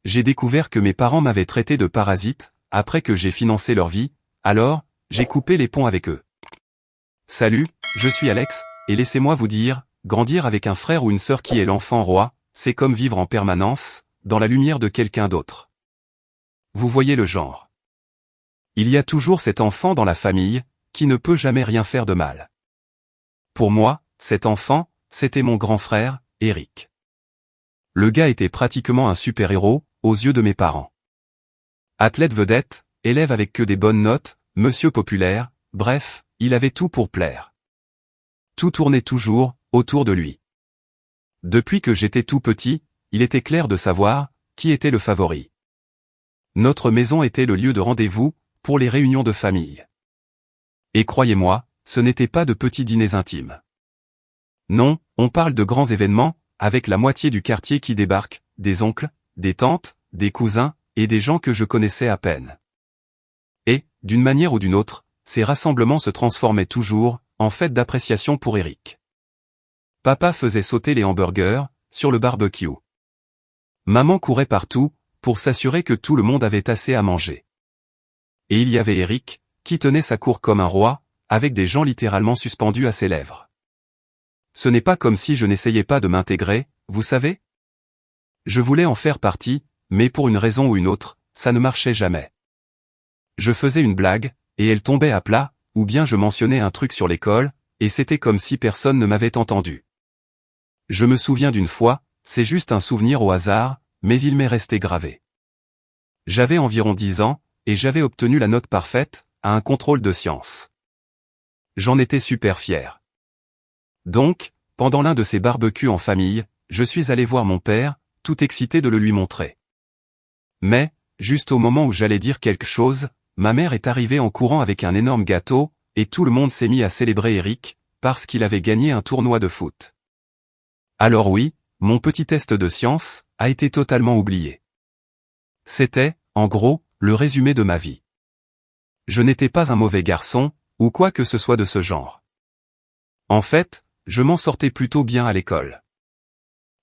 j'ai découvert que mes parents m'avaient traité de parasite, après que j'ai financé leur vie, alors, j'ai coupé les ponts avec eux. Salut, je suis Alex, et laissez-moi vous dire, grandir avec un frère ou une sœur qui est l'enfant roi, c'est comme vivre en permanence, dans la lumière de quelqu'un d'autre. Vous voyez le genre. Il y a toujours cet enfant dans la famille, qui ne peut jamais rien faire de mal. Pour moi, cet enfant, c'était mon grand frère, Eric. Le gars était pratiquement un super-héros, aux yeux de mes parents. Athlète vedette, élève avec que des bonnes notes, monsieur populaire, bref, il avait tout pour plaire. Tout tournait toujours, autour de lui. Depuis que j'étais tout petit, il était clair de savoir, qui était le favori. Notre maison était le lieu de rendez-vous, pour les réunions de famille. Et croyez-moi, ce n'était pas de petits dîners intimes. Non, on parle de grands événements, avec la moitié du quartier qui débarque, des oncles, des tantes, des cousins, et des gens que je connaissais à peine. Et, d'une manière ou d'une autre, ces rassemblements se transformaient toujours, en fête d'appréciation pour Eric. Papa faisait sauter les hamburgers, sur le barbecue. Maman courait partout, pour s'assurer que tout le monde avait assez à manger. Et il y avait Eric, qui tenait sa cour comme un roi, avec des gens littéralement suspendus à ses lèvres. Ce n'est pas comme si je n'essayais pas de m'intégrer, vous savez? Je voulais en faire partie, mais pour une raison ou une autre, ça ne marchait jamais. Je faisais une blague, et elle tombait à plat, ou bien je mentionnais un truc sur l'école, et c'était comme si personne ne m'avait entendu. Je me souviens d'une fois, c'est juste un souvenir au hasard, mais il m'est resté gravé. J'avais environ 10 ans, et j'avais obtenu la note parfaite, à un contrôle de sciences. J'en étais super fier. Donc, pendant l'un de ces barbecues en famille, je suis allé voir mon père, tout excité de le lui montrer. Mais, juste au moment où j'allais dire quelque chose, ma mère est arrivée en courant avec un énorme gâteau, et tout le monde s'est mis à célébrer Eric, parce qu'il avait gagné un tournoi de foot. Alors oui, mon petit test de science a été totalement oublié. C'était, en gros, le résumé de ma vie. Je n'étais pas un mauvais garçon, ou quoi que ce soit de ce genre. En fait, je m'en sortais plutôt bien à l'école.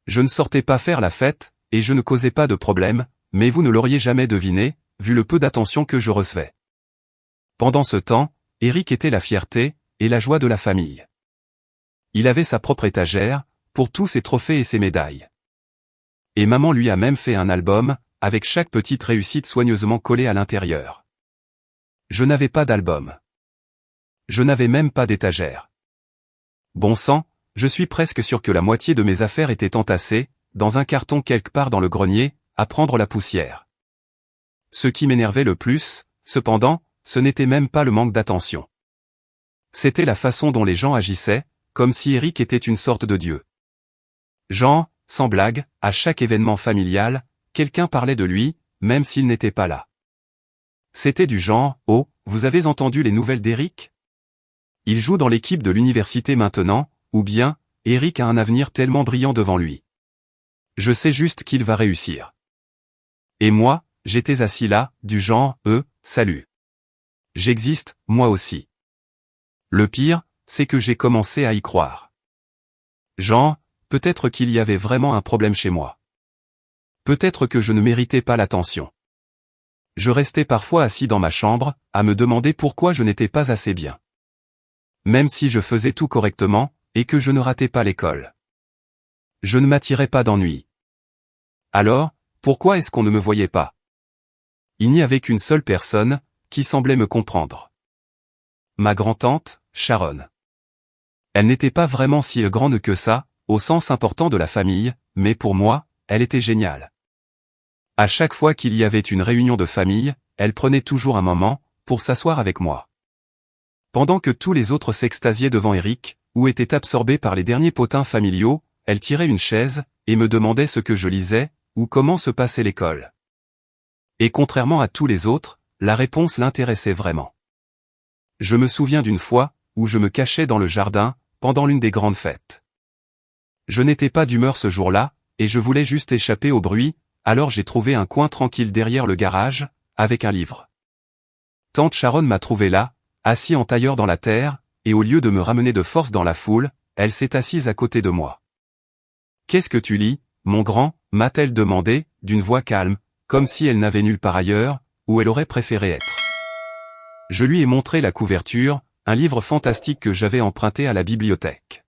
Je ne sortais pas faire la fête, et je ne causais pas de problème, mais vous ne l'auriez jamais deviné, vu le peu d'attention que je recevais. Pendant ce temps, Eric était la fierté, et la joie de la famille. Il avait sa propre étagère, pour tous ses trophées et ses médailles. Et maman lui a même fait un album, avec chaque petite réussite soigneusement collée à l'intérieur. Je n'avais pas d'album. Je n'avais même pas d'étagère. Bon sang, je suis presque sûr que la moitié de mes affaires étaient entassées, dans un carton quelque part dans le grenier, à prendre la poussière. Ce qui m'énervait le plus, cependant, ce n'était même pas le manque d'attention. C'était la façon dont les gens agissaient, comme si Eric était une sorte de dieu. Genre, sans blague, à chaque événement familial, quelqu'un parlait de lui, même s'il n'était pas là. C'était du genre, « Oh, vous avez entendu les nouvelles d'Eric ? Il joue dans l'équipe de l'université maintenant, ou bien, Eric a un avenir tellement brillant devant lui. Je sais juste qu'il va réussir. » Et moi, j'étais assis là, du genre, salut. J'existe, moi aussi. Le pire, c'est que j'ai commencé à y croire. Genre, peut-être qu'il y avait vraiment un problème chez moi. Peut-être que je ne méritais pas l'attention. Je restais parfois assis dans ma chambre, à me demander pourquoi je n'étais pas assez bien. Même si je faisais tout correctement, et que je ne ratais pas l'école. Je ne m'attirais pas d'ennui. Alors, pourquoi est-ce qu'on ne me voyait pas? Il n'y avait qu'une seule personne, qui semblait me comprendre. Ma grand-tante, Sharon. Elle n'était pas vraiment si grande que ça, au sens important de la famille, mais pour moi, elle était géniale. À chaque fois qu'il y avait une réunion de famille, elle prenait toujours un moment, pour s'asseoir avec moi. Pendant que tous les autres s'extasiaient devant Eric, ou étaient absorbés par les derniers potins familiaux, elle tirait une chaise, et me demandait ce que je lisais, ou comment se passait l'école. Et contrairement à tous les autres, la réponse l'intéressait vraiment. Je me souviens d'une fois, où je me cachais dans le jardin, pendant l'une des grandes fêtes. Je n'étais pas d'humeur ce jour-là, et je voulais juste échapper au bruit, alors j'ai trouvé un coin tranquille derrière le garage, avec un livre. Tante Sharon m'a trouvé là, assis en tailleur dans la terre, et au lieu de me ramener de force dans la foule, elle s'est assise à côté de moi. « Qu'est-ce que tu lis, mon grand ?» m'a-t-elle demandé, d'une voix calme, comme si elle n'avait nulle part ailleurs, où elle aurait préféré être. Je lui ai montré la couverture, un livre fantastique que j'avais emprunté à la bibliothèque.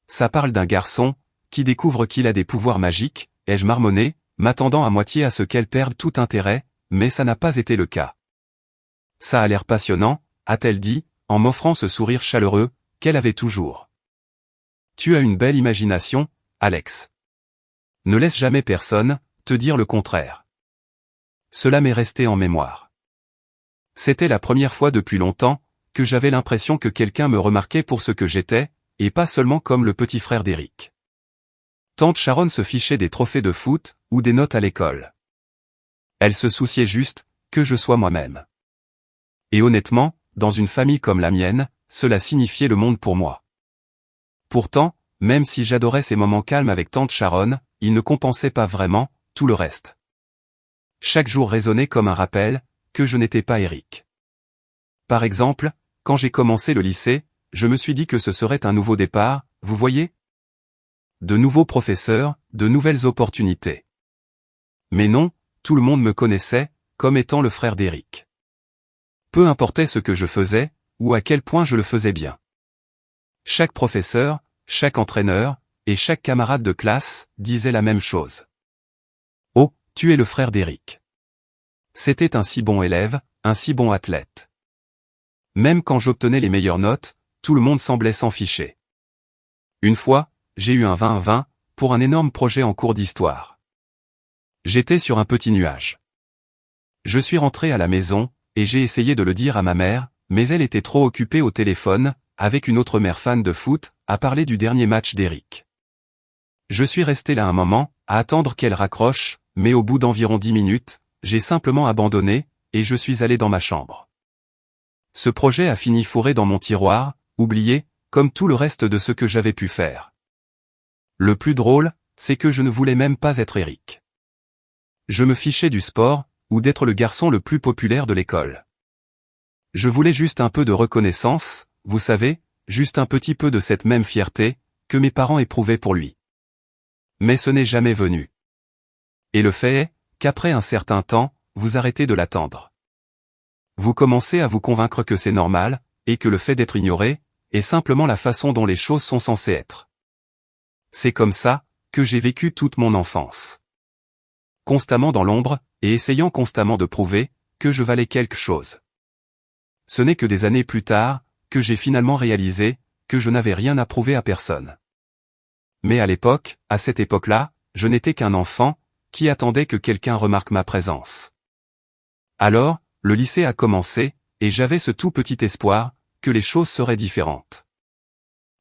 Ça parle d'un garçon, qui découvre qu'il a des pouvoirs magiques, ai-je marmonné, m'attendant à moitié à ce qu'elle perde tout intérêt, mais ça n'a pas été le cas. Ça a l'air passionnant, a-t-elle dit, en m'offrant ce sourire chaleureux, qu'elle avait toujours. Tu as une belle imagination, Alex. Ne laisse jamais personne te dire le contraire. Cela m'est resté en mémoire. C'était la première fois depuis longtemps que j'avais l'impression que quelqu'un me remarquait pour ce que j'étais, et pas seulement comme le petit frère d'Eric. Tante Sharon se fichait des trophées de foot ou des notes à l'école. Elle se souciait juste que je sois moi-même. Et honnêtement, dans une famille comme la mienne, cela signifiait le monde pour moi. Pourtant, même si j'adorais ces moments calmes avec tante Sharon, ils ne compensaient pas vraiment tout le reste. Chaque jour résonnait comme un rappel que je n'étais pas Eric. Par exemple, quand j'ai commencé le lycée, je me suis dit que ce serait un nouveau départ, vous voyez ? De nouveaux professeurs, de nouvelles opportunités. Mais non, tout le monde me connaissait comme étant le frère d'Eric. Peu importait ce que je faisais, ou à quel point je le faisais bien. Chaque professeur, chaque entraîneur, et chaque camarade de classe disait la même chose. Oh, tu es le frère d'Eric. C'était un si bon élève, un si bon athlète. Même quand j'obtenais les meilleures notes, tout le monde semblait s'en ficher. Une fois, j'ai eu un 20/20 pour un énorme projet en cours d'histoire. J'étais sur un petit nuage. Je suis rentré à la maison, et j'ai essayé de le dire à ma mère, mais elle était trop occupée au téléphone, avec une autre mère fan de foot, à parler du dernier match d'Eric. Je suis resté là un moment, à attendre qu'elle raccroche, mais au bout d'environ 10 minutes, j'ai simplement abandonné, et je suis allé dans ma chambre. Ce projet a fini fourré dans mon tiroir, oublié, comme tout le reste de ce que j'avais pu faire. Le plus drôle, c'est que je ne voulais même pas être Eric. Je me fichais du sport, ou d'être le garçon le plus populaire de l'école. Je voulais juste un peu de reconnaissance, vous savez, juste un petit peu de cette même fierté, que mes parents éprouvaient pour lui. Mais ce n'est jamais venu. Et le fait est, qu'après un certain temps, vous arrêtez de l'attendre. Vous commencez à vous convaincre que c'est normal, et que le fait d'être ignoré, est simplement la façon dont les choses sont censées être. C'est comme ça, que j'ai vécu toute mon enfance. Constamment dans l'ombre, et essayant constamment de prouver, que je valais quelque chose. Ce n'est que des années plus tard, que j'ai finalement réalisé, que je n'avais rien à prouver à personne. Mais à l'époque, à cette époque-là, je n'étais qu'un enfant, qui attendait que quelqu'un remarque ma présence. Alors, le lycée a commencé, et j'avais ce tout petit espoir, que les choses seraient différentes.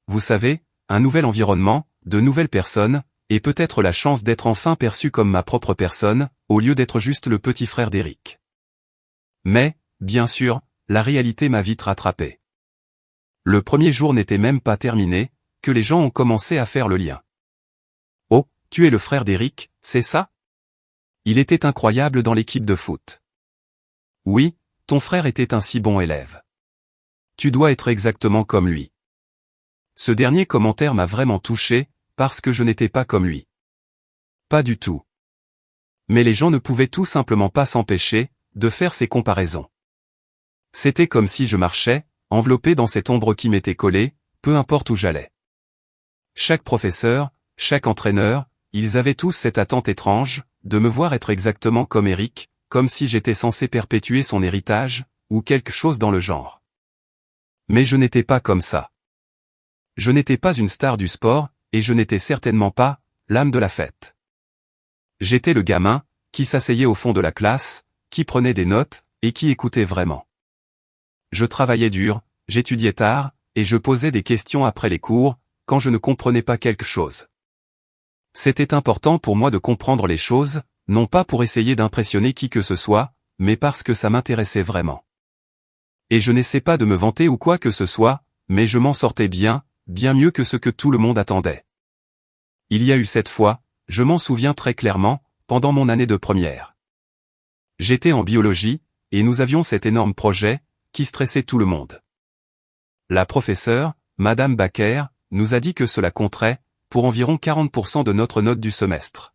Vous savez, un nouvel environnement, de nouvelles personnes, et peut-être la chance d'être enfin perçu comme ma propre personne, au lieu d'être juste le petit frère d'Eric. Mais, bien sûr, la réalité m'a vite rattrapé. Le premier jour n'était même pas terminé, que les gens ont commencé à faire le lien. Oh, tu es le frère d'Eric, c'est ça ? Il était incroyable dans l'équipe de foot. Oui, ton frère était un si bon élève. Tu dois être exactement comme lui. Ce dernier commentaire m'a vraiment touché, parce que je n'étais pas comme lui. Pas du tout. Mais les gens ne pouvaient tout simplement pas s'empêcher de faire ces comparaisons. C'était comme si je marchais, enveloppé dans cette ombre qui m'était collée, peu importe où j'allais. Chaque professeur, chaque entraîneur, ils avaient tous cette attente étrange, de me voir être exactement comme Eric, comme si j'étais censé perpétuer son héritage, ou quelque chose dans le genre. Mais je n'étais pas comme ça. Je n'étais pas une star du sport, et je n'étais certainement pas l'âme de la fête. J'étais le gamin, qui s'asseyait au fond de la classe, qui prenait des notes, et qui écoutait vraiment. Je travaillais dur, j'étudiais tard, et je posais des questions après les cours, quand je ne comprenais pas quelque chose. C'était important pour moi de comprendre les choses, non pas pour essayer d'impressionner qui que ce soit, mais parce que ça m'intéressait vraiment. Et je n'essaie pas de me vanter ou quoi que ce soit, mais je m'en sortais bien mieux que ce que tout le monde attendait. Il y a eu cette fois, je m'en souviens très clairement, pendant mon année de première. J'étais en biologie, et nous avions cet énorme projet, qui stressait tout le monde. La professeure, Madame Baker, nous a dit que cela compterait, pour environ 40% de notre note du semestre.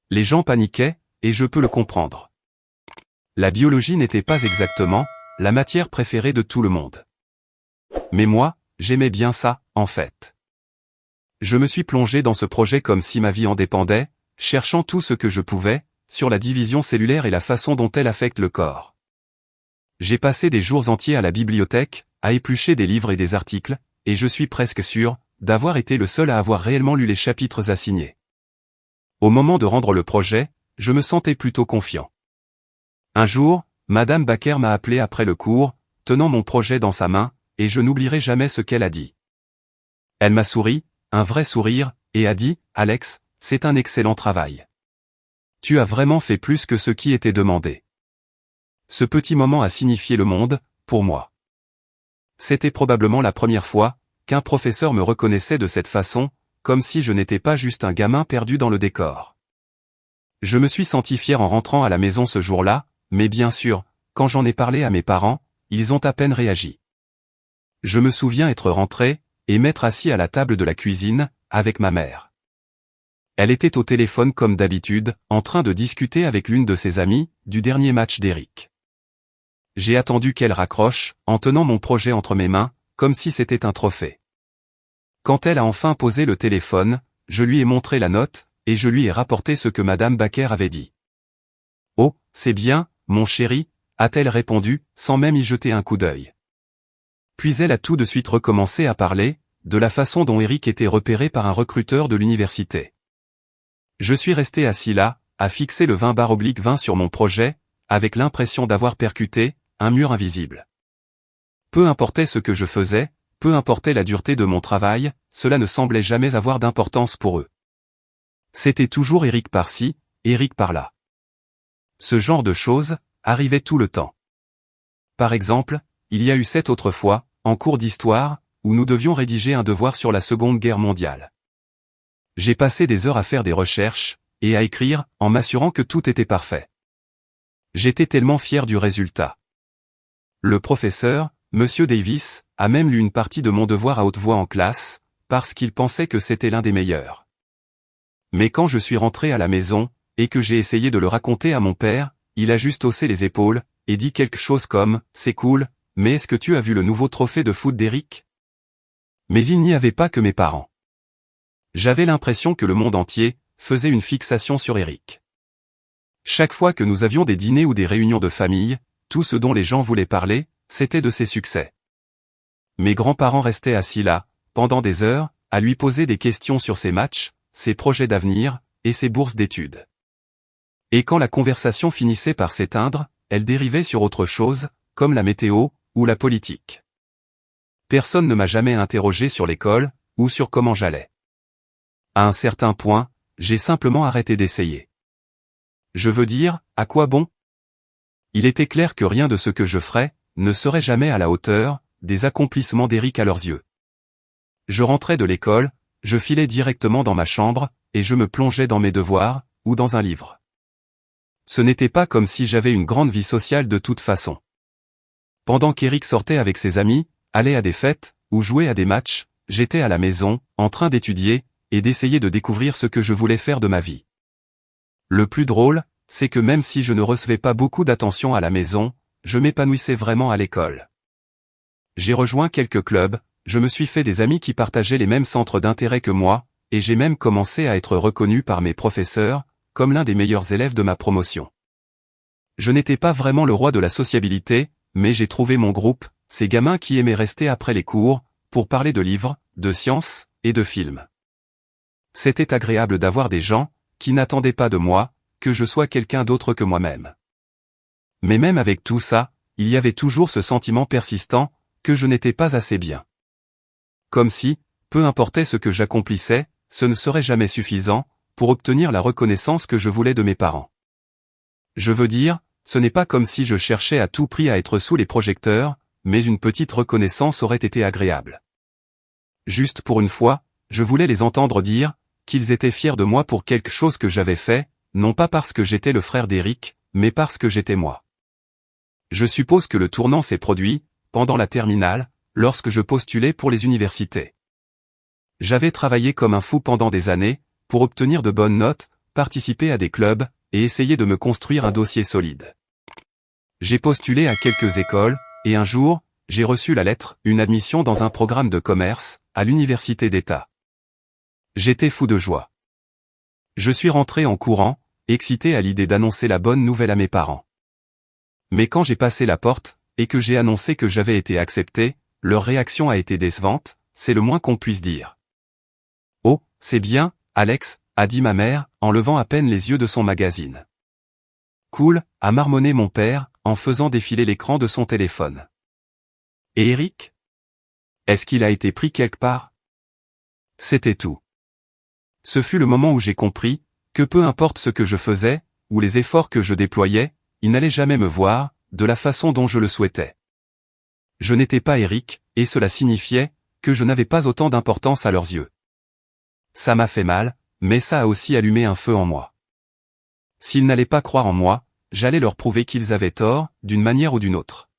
Les gens paniquaient, et je peux le comprendre. La biologie n'était pas exactement la matière préférée de tout le monde. Mais moi, j'aimais bien ça, en fait. Je me suis plongé dans ce projet comme si ma vie en dépendait, cherchant tout ce que je pouvais, sur la division cellulaire et la façon dont elle affecte le corps. J'ai passé des jours entiers à la bibliothèque, à éplucher des livres et des articles, et je suis presque sûr d'avoir été le seul à avoir réellement lu les chapitres assignés. Au moment de rendre le projet, je me sentais plutôt confiant. Un jour, Madame Baker m'a appelé après le cours, tenant mon projet dans sa main, et je n'oublierai jamais ce qu'elle a dit. Elle m'a souri, un vrai sourire, et a dit, « Alex, c'est un excellent travail. Tu as vraiment fait plus que ce qui était demandé. » Ce petit moment a signifié le monde, pour moi. C'était probablement la première fois qu'un professeur me reconnaissait de cette façon, comme si je n'étais pas juste un gamin perdu dans le décor. Je me suis senti fier en rentrant à la maison ce jour-là, mais bien sûr, quand j'en ai parlé à mes parents, ils ont à peine réagi. Je me souviens être rentré, et m'être assis à la table de la cuisine, avec ma mère. Elle était au téléphone comme d'habitude, en train de discuter avec l'une de ses amies, du dernier match d'Eric. J'ai attendu qu'elle raccroche, en tenant mon projet entre mes mains, comme si c'était un trophée. Quand elle a enfin posé le téléphone, je lui ai montré la note, et je lui ai rapporté ce que Madame Baker avait dit. « Oh, c'est bien, mon chéri », a-t-elle répondu, sans même y jeter un coup d'œil. Puis elle a tout de suite recommencé à parler, de la façon dont Eric était repéré par un recruteur de l'université. Je suis resté assis là, à fixer le 20/20 sur mon projet, avec l'impression d'avoir percuté un mur invisible. Peu importait ce que je faisais, peu importait la dureté de mon travail, cela ne semblait jamais avoir d'importance pour eux. C'était toujours Eric par-ci, Eric par-là. Ce genre de choses arrivait tout le temps. Par exemple, il y a eu cette autre fois, en cours d'histoire, où nous devions rédiger un devoir sur la Seconde Guerre mondiale. J'ai passé des heures à faire des recherches, et à écrire, en m'assurant que tout était parfait. J'étais tellement fier du résultat. Le professeur, Monsieur Davis, a même lu une partie de mon devoir à haute voix en classe, parce qu'il pensait que c'était l'un des meilleurs. Mais quand je suis rentré à la maison, et que j'ai essayé de le raconter à mon père, il a juste haussé les épaules, et dit quelque chose comme « C'est cool, mais est-ce que tu as vu le nouveau trophée de foot d'Eric ?» Mais il n'y avait pas que mes parents. J'avais l'impression que le monde entier faisait une fixation sur Eric. Chaque fois que nous avions des dîners ou des réunions de famille, tout ce dont les gens voulaient parler, c'était de ses succès. Mes grands-parents restaient assis là, pendant des heures, à lui poser des questions sur ses matchs, ses projets d'avenir, et ses bourses d'études. Et quand la conversation finissait par s'éteindre, elle dérivait sur autre chose, comme la météo, ou la politique. Personne ne m'a jamais interrogé sur l'école, ou sur comment j'allais. À un certain point, j'ai simplement arrêté d'essayer. Je veux dire, à quoi bon? Il était clair que rien de ce que je ferais ne serait jamais à la hauteur des accomplissements d'Eric à leurs yeux. Je rentrais de l'école, je filais directement dans ma chambre, et je me plongeais dans mes devoirs, ou dans un livre. Ce n'était pas comme si j'avais une grande vie sociale de toute façon. Pendant qu'Eric sortait avec ses amis, allait à des fêtes, ou jouait à des matchs, j'étais à la maison, en train d'étudier, et d'essayer de découvrir ce que je voulais faire de ma vie. Le plus drôle, c'est que même si je ne recevais pas beaucoup d'attention à la maison, je m'épanouissais vraiment à l'école. J'ai rejoint quelques clubs, je me suis fait des amis qui partageaient les mêmes centres d'intérêt que moi, et j'ai même commencé à être reconnu par mes professeurs, comme l'un des meilleurs élèves de ma promotion. Je n'étais pas vraiment le roi de la sociabilité, mais j'ai trouvé mon groupe, ces gamins qui aimaient rester après les cours, pour parler de livres, de sciences, et de films. C'était agréable d'avoir des gens qui n'attendaient pas de moi que je sois quelqu'un d'autre que moi-même. Mais même avec tout ça, il y avait toujours ce sentiment persistant que je n'étais pas assez bien. Comme si, peu importait ce que j'accomplissais, ce ne serait jamais suffisant pour obtenir la reconnaissance que je voulais de mes parents. Je veux dire, ce n'est pas comme si je cherchais à tout prix à être sous les projecteurs, mais une petite reconnaissance aurait été agréable. Juste pour une fois, je voulais les entendre dire qu'ils étaient fiers de moi pour quelque chose que j'avais fait, non pas parce que j'étais le frère d'Eric, mais parce que j'étais moi. Je suppose que le tournant s'est produit, pendant la terminale, lorsque je postulais pour les universités. J'avais travaillé comme un fou pendant des années, pour obtenir de bonnes notes, participer à des clubs, et essayer de me construire un dossier solide. J'ai postulé à quelques écoles, et un jour, j'ai reçu la lettre, une admission dans un programme de commerce, à l'université d'État. J'étais fou de joie. Je suis rentré en courant, excité à l'idée d'annoncer la bonne nouvelle à mes parents. Mais quand j'ai passé la porte, et que j'ai annoncé que j'avais été accepté, leur réaction a été décevante, c'est le moins qu'on puisse dire. « Oh, c'est bien, Alex », a dit ma mère, en levant à peine les yeux de son magazine. « Cool », a marmonné mon père, en faisant défiler l'écran de son téléphone. « Et Eric ? Est-ce qu'il a été pris quelque part ?» C'était tout. Ce fut le moment où j'ai compris, que peu importe ce que je faisais, ou les efforts que je déployais, ils n'allaient jamais me voir, de la façon dont je le souhaitais. Je n'étais pas Eric, et cela signifiait, que je n'avais pas autant d'importance à leurs yeux. Ça m'a fait mal, mais ça a aussi allumé un feu en moi. S'ils n'allaient pas croire en moi, j'allais leur prouver qu'ils avaient tort, d'une manière ou d'une autre.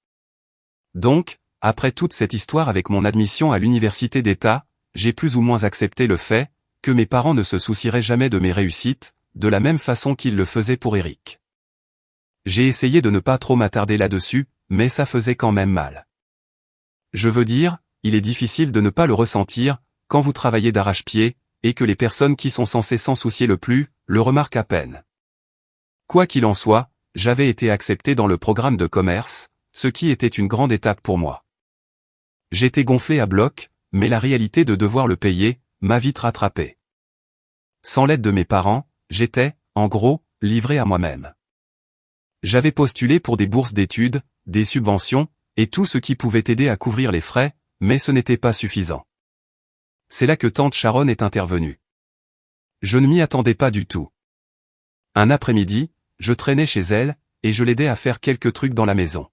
Donc, après toute cette histoire avec mon admission à l'université d'État, j'ai plus ou moins accepté le fait, que mes parents ne se soucieraient jamais de mes réussites, de la même façon qu'ils le faisaient pour Eric. J'ai essayé de ne pas trop m'attarder là-dessus, mais ça faisait quand même mal. Je veux dire, il est difficile de ne pas le ressentir, quand vous travaillez d'arrache-pied, et que les personnes qui sont censées s'en soucier le plus, le remarquent à peine. Quoi qu'il en soit, j'avais été accepté dans le programme de commerce, ce qui était une grande étape pour moi. J'étais gonflé à bloc, mais la réalité de devoir le payer, m'a vite rattrapé. Sans l'aide de mes parents, j'étais, en gros, livré à moi-même. J'avais postulé pour des bourses d'études, des subventions, et tout ce qui pouvait aider à couvrir les frais, mais ce n'était pas suffisant. C'est là que tante Sharon est intervenue. Je ne m'y attendais pas du tout. Un après-midi, je traînais chez elle, et je l'aidais à faire quelques trucs dans la maison.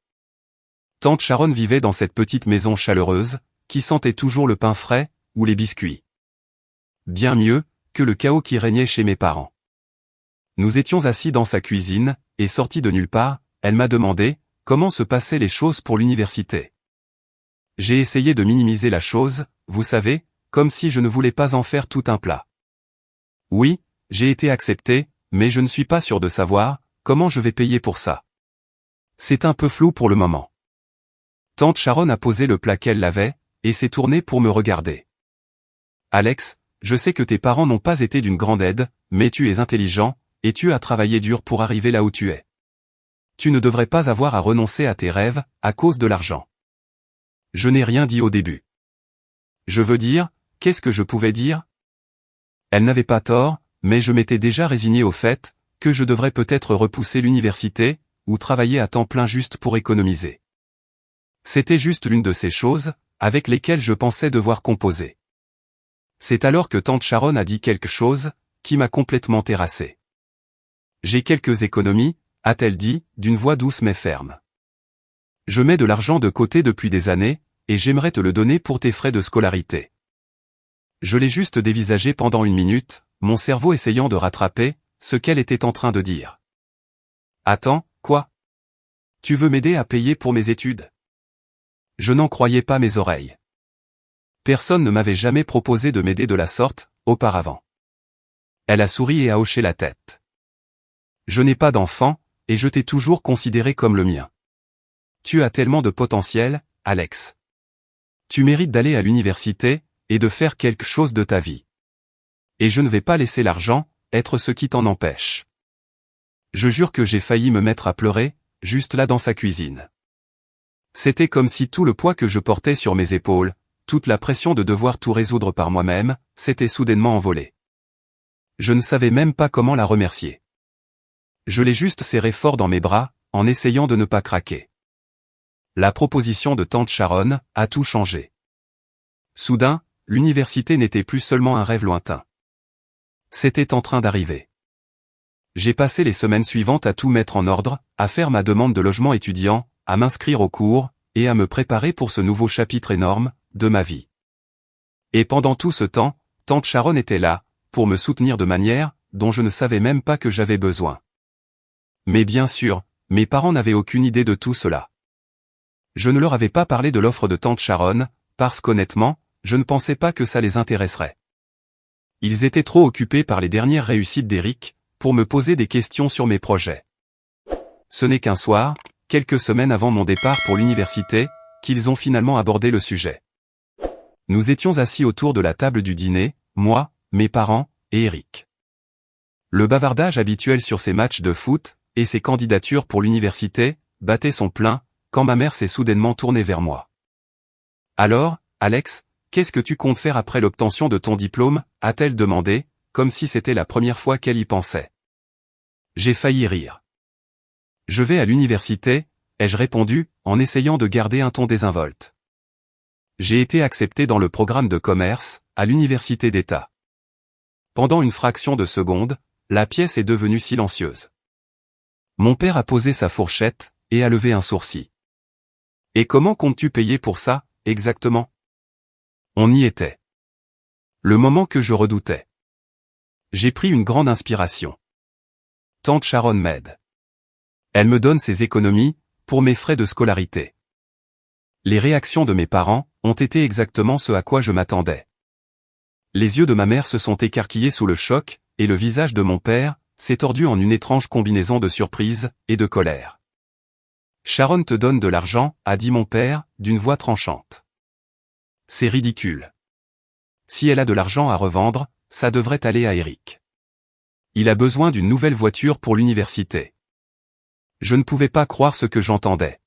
Tante Sharon vivait dans cette petite maison chaleureuse, qui sentait toujours le pain frais, ou les biscuits. Bien mieux, que le chaos qui régnait chez mes parents. Nous étions assis dans sa cuisine, et sortis de nulle part, elle m'a demandé, comment se passaient les choses pour l'université. J'ai essayé de minimiser la chose, vous savez, comme si je ne voulais pas en faire tout un plat. Oui, j'ai été accepté, mais je ne suis pas sûr de savoir, comment je vais payer pour ça. C'est un peu flou pour le moment. Tante Sharon a posé le plat qu'elle avait, et s'est tournée pour me regarder. Alex, je sais que tes parents n'ont pas été d'une grande aide, mais tu es intelligent, et tu as travaillé dur pour arriver là où tu es. Tu ne devrais pas avoir à renoncer à tes rêves, à cause de l'argent. Je n'ai rien dit au début. Je veux dire, qu'est-ce que je pouvais dire? Elle n'avait pas tort, mais je m'étais déjà résigné au fait, que je devrais peut-être repousser l'université, ou travailler à temps plein juste pour économiser. C'était juste l'une de ces choses, avec lesquelles je pensais devoir composer. C'est alors que tante Sharon a dit quelque chose, qui m'a complètement terrassé. J'ai quelques économies, a-t-elle dit, d'une voix douce mais ferme. Je mets de l'argent de côté depuis des années, et j'aimerais te le donner pour tes frais de scolarité. Je l'ai juste dévisagé pendant une minute, mon cerveau essayant de rattraper, ce qu'elle était en train de dire. Attends, quoi? Tu veux m'aider à payer pour mes études? Je n'en croyais pas mes oreilles. Personne ne m'avait jamais proposé de m'aider de la sorte, auparavant. Elle a souri et a hoché la tête. Je n'ai pas d'enfant, et je t'ai toujours considéré comme le mien. Tu as tellement de potentiel, Alex. Tu mérites d'aller à l'université, et de faire quelque chose de ta vie. Et je ne vais pas laisser l'argent, être ce qui t'en empêche. Je jure que j'ai failli me mettre à pleurer, juste là dans sa cuisine. C'était comme si tout le poids que je portais sur mes épaules, toute la pression de devoir tout résoudre par moi-même, s'était soudainement envolée. Je ne savais même pas comment la remercier. Je l'ai juste serré fort dans mes bras, en essayant de ne pas craquer. La proposition de tante Sharon a tout changé. Soudain, l'université n'était plus seulement un rêve lointain. C'était en train d'arriver. J'ai passé les semaines suivantes à tout mettre en ordre, à faire ma demande de logement étudiant, à m'inscrire au cours, et à me préparer pour ce nouveau chapitre énorme, de ma vie. Et pendant tout ce temps, tante Sharon était là, pour me soutenir de manière, dont je ne savais même pas que j'avais besoin. Mais bien sûr, mes parents n'avaient aucune idée de tout cela. Je ne leur avais pas parlé de l'offre de tante Sharon, parce qu'honnêtement, je ne pensais pas que ça les intéresserait. Ils étaient trop occupés par les dernières réussites d'Eric, pour me poser des questions sur mes projets. Ce n'est qu'un soir, quelques semaines avant mon départ pour l'université, qu'ils ont finalement abordé le sujet. Nous étions assis autour de la table du dîner, moi, mes parents, et Eric. Le bavardage habituel sur ses matchs de foot, et ses candidatures pour l'université, battait son plein, quand ma mère s'est soudainement tournée vers moi. « Alors, Alex, qu'est-ce que tu comptes faire après l'obtention de ton diplôme ?» a-t-elle demandé, comme si c'était la première fois qu'elle y pensait. J'ai failli rire. « Je vais à l'université », ai-je répondu, en essayant de garder un ton désinvolte. J'ai été accepté dans le programme de commerce, à l'université d'État. Pendant une fraction de seconde, la pièce est devenue silencieuse. Mon père a posé sa fourchette, et a levé un sourcil. « Et comment comptes-tu payer pour ça, exactement ?» On y était. Le moment que je redoutais. J'ai pris une grande inspiration. Tante Sharon m'aide. Elle me donne ses économies, pour mes frais de scolarité. Les réactions de mes parents, ont été exactement ce à quoi je m'attendais. Les yeux de ma mère se sont écarquillés sous le choc, et le visage de mon père, s'est tordu en une étrange combinaison de surprise, et de colère. « Sharon te donne de l'argent, » a dit mon père, d'une voix tranchante. « C'est ridicule. Si elle a de l'argent à revendre, ça devrait aller à Eric. Il a besoin d'une nouvelle voiture pour l'université. » Je ne pouvais pas croire ce que j'entendais.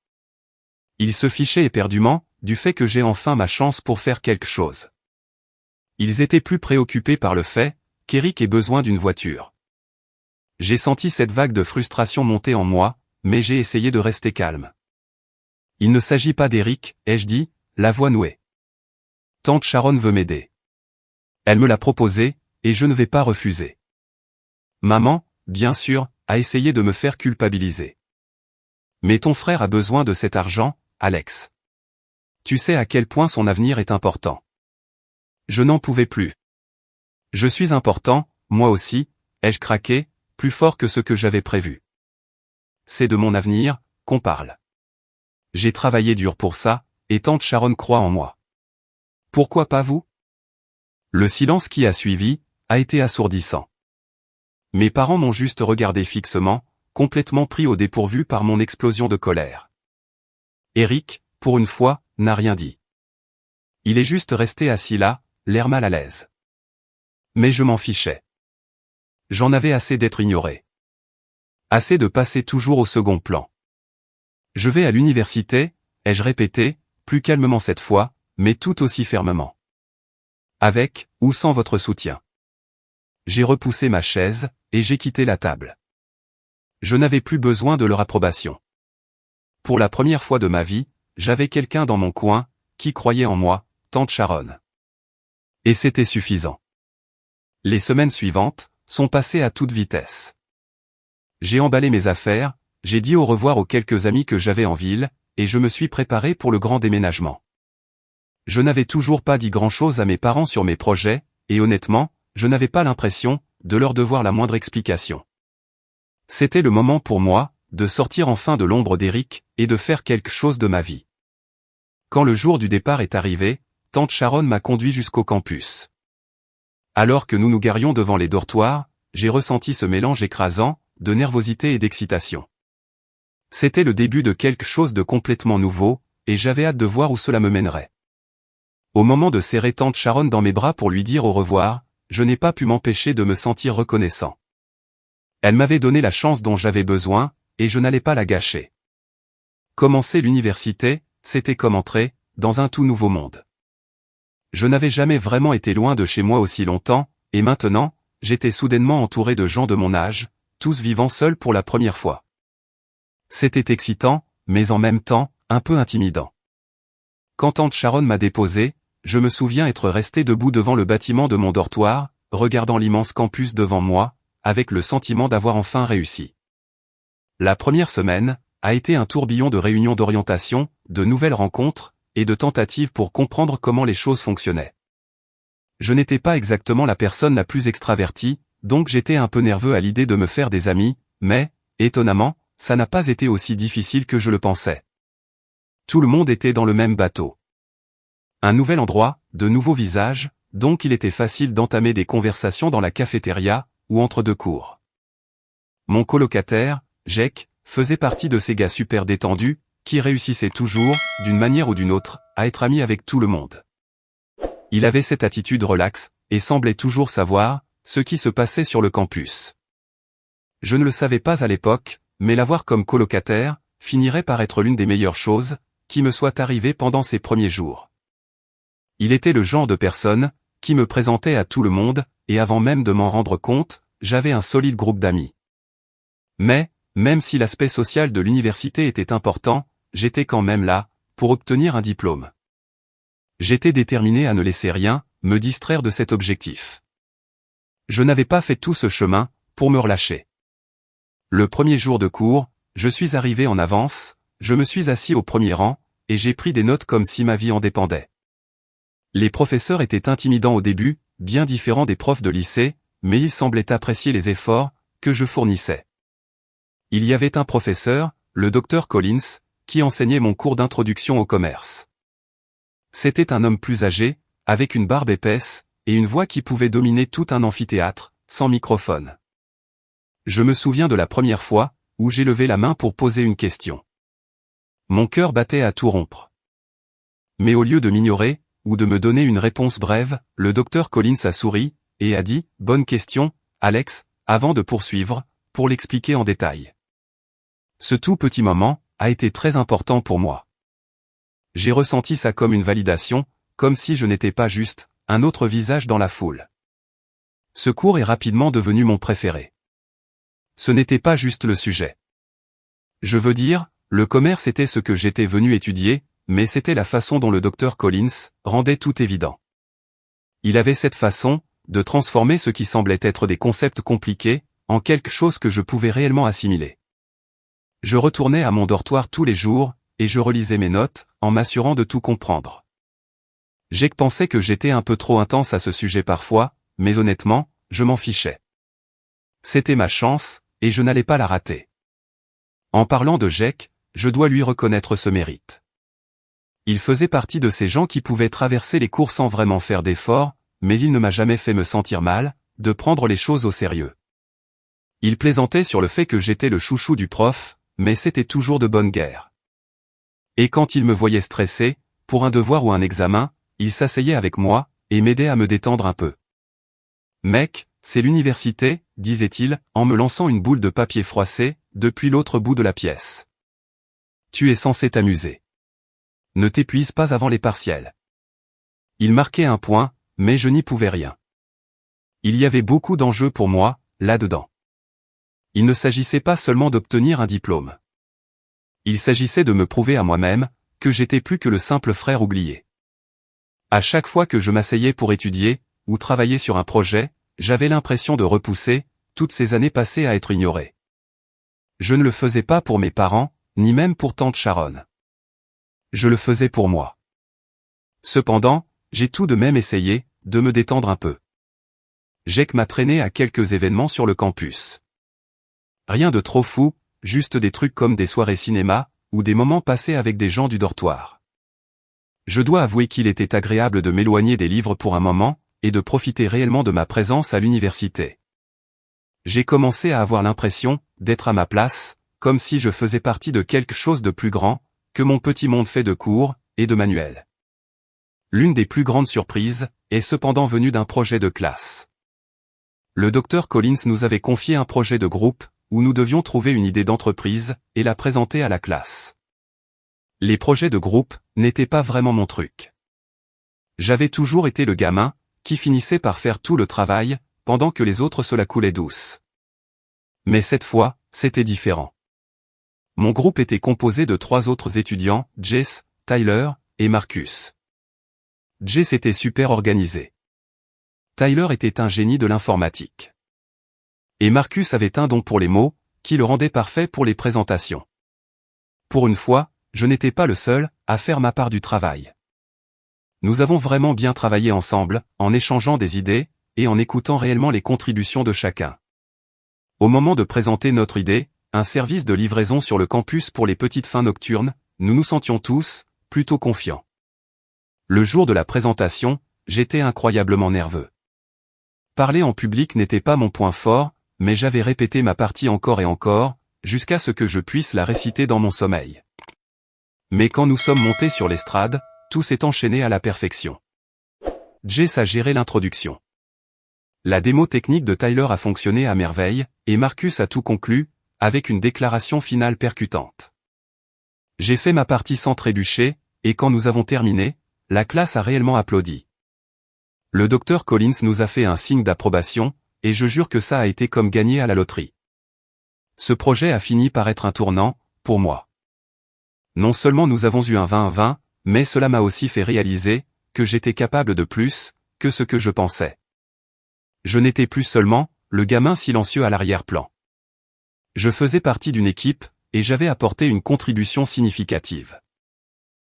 Il se fichait éperdument, du fait que j'ai enfin ma chance pour faire quelque chose. Ils étaient plus préoccupés par le fait, qu'Eric ait besoin d'une voiture. J'ai senti cette vague de frustration monter en moi, mais j'ai essayé de rester calme. « Il ne s'agit pas d'Eric, » ai-je dit, la voix nouée. « Tante Sharon veut m'aider. Elle me l'a proposé, et je ne vais pas refuser. » Maman, bien sûr, a essayé de me faire culpabiliser. « Mais ton frère a besoin de cet argent, Alex. Tu sais à quel point son avenir est important. » Je n'en pouvais plus. « Je suis important, moi aussi, » ai-je craqué, plus fort que ce que j'avais prévu. C'est de mon avenir, qu'on parle. J'ai travaillé dur pour ça, et tante Sharon croit en moi. Pourquoi pas vous? Le silence qui a suivi, a été assourdissant. Mes parents m'ont juste regardé fixement, complètement pris au dépourvu par mon explosion de colère. Eric, pour une fois, n'a rien dit. Il est juste resté assis là, l'air mal à l'aise. Mais je m'en fichais. J'en avais assez d'être ignoré. Assez de passer toujours au second plan. Je vais à l'université, ai-je répété, plus calmement cette fois, mais tout aussi fermement. Avec, ou sans votre soutien. J'ai repoussé ma chaise, et j'ai quitté la table. Je n'avais plus besoin de leur approbation. Pour la première fois de ma vie, j'avais quelqu'un dans mon coin, qui croyait en moi, tante Sharon. Et c'était suffisant. Les semaines suivantes, sont passées à toute vitesse. J'ai emballé mes affaires, j'ai dit au revoir aux quelques amis que j'avais en ville, et je me suis préparé pour le grand déménagement. Je n'avais toujours pas dit grand-chose à mes parents sur mes projets, et honnêtement, je n'avais pas l'impression de leur devoir la moindre explication. C'était le moment pour moi, de sortir enfin de l'ombre d'Eric, et de faire quelque chose de ma vie. Quand le jour du départ est arrivé, tante Sharon m'a conduit jusqu'au campus. Alors que nous nous garions devant les dortoirs, j'ai ressenti ce mélange écrasant, de nervosité et d'excitation. C'était le début de quelque chose de complètement nouveau, et j'avais hâte de voir où cela me mènerait. Au moment de serrer tante Sharon dans mes bras pour lui dire au revoir, je n'ai pas pu m'empêcher de me sentir reconnaissant. Elle m'avait donné la chance dont j'avais besoin, et je n'allais pas la gâcher. Commencer l'université, c'était comme entrer dans un tout nouveau monde. Je n'avais jamais vraiment été loin de chez moi aussi longtemps, et maintenant, j'étais soudainement entouré de gens de mon âge, tous vivant seuls pour la première fois. C'était excitant, mais en même temps, un peu intimidant. Quand tante Sharon m'a déposé, je me souviens être resté debout devant le bâtiment de mon dortoir, regardant l'immense campus devant moi, avec le sentiment d'avoir enfin réussi. La première semaine a été un tourbillon de réunions d'orientation, de nouvelles rencontres, et de tentatives pour comprendre comment les choses fonctionnaient. Je n'étais pas exactement la personne la plus extravertie, donc j'étais un peu nerveux à l'idée de me faire des amis, mais, étonnamment, ça n'a pas été aussi difficile que je le pensais. Tout le monde était dans le même bateau. Un nouvel endroit, de nouveaux visages, donc il était facile d'entamer des conversations dans la cafétéria, ou entre deux cours. Mon colocataire, Jake, faisait partie de ces gars super détendus, qui réussissaient toujours, d'une manière ou d'une autre, à être amis avec tout le monde. Il avait cette attitude relaxe, et semblait toujours savoir ce qui se passait sur le campus. Je ne le savais pas à l'époque, mais l'avoir comme colocataire finirait par être l'une des meilleures choses qui me soit arrivée pendant ces premiers jours. Il était le genre de personne qui me présentait à tout le monde, et avant même de m'en rendre compte, j'avais un solide groupe d'amis. Mais, même si l'aspect social de l'université était important, j'étais quand même là, pour obtenir un diplôme. J'étais déterminé à ne laisser rien me distraire de cet objectif. Je n'avais pas fait tout ce chemin pour me relâcher. Le premier jour de cours, je suis arrivé en avance, je me suis assis au premier rang, et j'ai pris des notes comme si ma vie en dépendait. Les professeurs étaient intimidants au début, bien différents des profs de lycée, mais ils semblaient apprécier les efforts que je fournissais. Il y avait un professeur, le Dr Collins, qui enseignait mon cours d'introduction au commerce. C'était un homme plus âgé, avec une barbe épaisse, et une voix qui pouvait dominer tout un amphithéâtre, sans microphone. Je me souviens de la première fois où j'ai levé la main pour poser une question. Mon cœur battait à tout rompre. Mais au lieu de m'ignorer, ou de me donner une réponse brève, le Dr Collins a souri, et a dit « Bonne question, Alex », avant de poursuivre, pour l'expliquer en détail. Ce tout petit moment a été très important pour moi. J'ai ressenti ça comme une validation, comme si je n'étais pas juste un autre visage dans la foule. Ce cours est rapidement devenu mon préféré. Ce n'était pas juste le sujet. Je veux dire, le commerce était ce que j'étais venu étudier, mais c'était la façon dont le Dr Collins rendait tout évident. Il avait cette façon de transformer ce qui semblait être des concepts compliqués en quelque chose que je pouvais réellement assimiler. Je retournais à mon dortoir tous les jours, et je relisais mes notes, en m'assurant de tout comprendre. Jake pensait que j'étais un peu trop intense à ce sujet parfois, mais honnêtement, je m'en fichais. C'était ma chance, et je n'allais pas la rater. En parlant de Jake, je dois lui reconnaître ce mérite. Il faisait partie de ces gens qui pouvaient traverser les cours sans vraiment faire d'efforts, mais il ne m'a jamais fait me sentir mal, de prendre les choses au sérieux. Il plaisantait sur le fait que j'étais le chouchou du prof, mais c'était toujours de bonne guerre. Et quand il me voyait stressé, pour un devoir ou un examen, il s'asseyait avec moi, et m'aidait à me détendre un peu. « Mec, c'est l'université », disait-il, en me lançant une boule de papier froissé, depuis l'autre bout de la pièce. « Tu es censé t'amuser. Ne t'épuise pas avant les partiels. » Il marquait un point, mais je n'y pouvais rien. Il y avait beaucoup d'enjeux pour moi, là-dedans. Il ne s'agissait pas seulement d'obtenir un diplôme. Il s'agissait de me prouver à moi-même que j'étais plus que le simple frère oublié. À chaque fois que je m'asseyais pour étudier, ou travailler sur un projet, j'avais l'impression de repousser toutes ces années passées à être ignoré. Je ne le faisais pas pour mes parents, ni même pour tante Sharon. Je le faisais pour moi. Cependant, j'ai tout de même essayé de me détendre un peu. Jake m'a traîné à quelques événements sur le campus. Rien de trop fou, juste des trucs comme des soirées cinéma, ou des moments passés avec des gens du dortoir. Je dois avouer qu'il était agréable de m'éloigner des livres pour un moment, et de profiter réellement de ma présence à l'université. J'ai commencé à avoir l'impression d'être à ma place, comme si je faisais partie de quelque chose de plus grand que mon petit monde fait de cours et de manuels. L'une des plus grandes surprises est cependant venue d'un projet de classe. Le Dr Collins nous avait confié un projet de groupe, où nous devions trouver une idée d'entreprise et la présenter à la classe. Les projets de groupe n'étaient pas vraiment mon truc. J'avais toujours été le gamin qui finissait par faire tout le travail, pendant que les autres se la coulaient douce. Mais cette fois, c'était différent. Mon groupe était composé de 3 autres étudiants, Jess, Tyler et Marcus. Jess était super organisé. Tyler était un génie de l'informatique. Et Marcus avait un don pour les mots, qui le rendait parfait pour les présentations. Pour une fois, je n'étais pas le seul à faire ma part du travail. Nous avons vraiment bien travaillé ensemble, en échangeant des idées, et en écoutant réellement les contributions de chacun. Au moment de présenter notre idée, un service de livraison sur le campus pour les petites fins nocturnes, nous nous sentions tous plutôt confiants. Le jour de la présentation, j'étais incroyablement nerveux. Parler en public n'était pas mon point fort, mais j'avais répété ma partie encore et encore, jusqu'à ce que je puisse la réciter dans mon sommeil. Mais quand nous sommes montés sur l'estrade, tout s'est enchaîné à la perfection. Jess a géré l'introduction. La démo technique de Tyler a fonctionné à merveille, et Marcus a tout conclu, avec une déclaration finale percutante. J'ai fait ma partie sans trébucher, et quand nous avons terminé, la classe a réellement applaudi. Le docteur Collins nous a fait un signe d'approbation, et je jure que ça a été comme gagner à la loterie. Ce projet a fini par être un tournant, pour moi. Non seulement nous avons eu un 20-20, mais cela m'a aussi fait réaliser que j'étais capable de plus que ce que je pensais. Je n'étais plus seulement le gamin silencieux à l'arrière-plan. Je faisais partie d'une équipe, et j'avais apporté une contribution significative.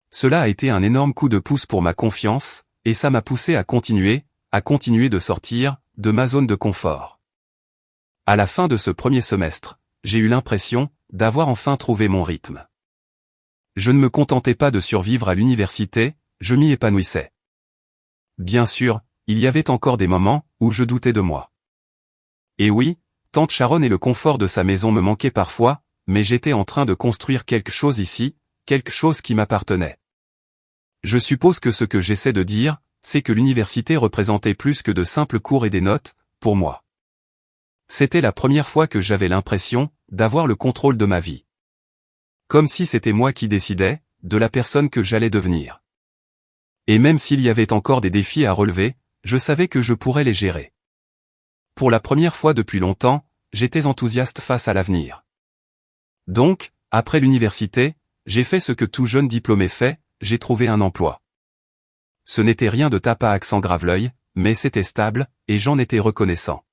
Cela a été un énorme coup de pouce pour ma confiance, et ça m'a poussé à continuer de sortir de ma zone de confort. À la fin de ce premier semestre, j'ai eu l'impression d'avoir enfin trouvé mon rythme. Je ne me contentais pas de survivre à l'université, je m'y épanouissais. Bien sûr, il y avait encore des moments où je doutais de moi. Et oui, tante Sharon et le confort de sa maison me manquaient parfois, mais j'étais en train de construire quelque chose ici, quelque chose qui m'appartenait. Je suppose que ce que j'essaie de dire, c'est que l'université représentait plus que de simples cours et des notes, pour moi. C'était la première fois que j'avais l'impression d'avoir le contrôle de ma vie. Comme si c'était moi qui décidais de la personne que j'allais devenir. Et même s'il y avait encore des défis à relever, je savais que je pourrais les gérer. Pour la première fois depuis longtemps, j'étais enthousiaste face à l'avenir. Donc, après l'université, j'ai fait ce que tout jeune diplômé fait, j'ai trouvé un emploi. Ce n'était rien de tape à accent grave-l'œil, mais c'était stable, et j'en étais reconnaissant.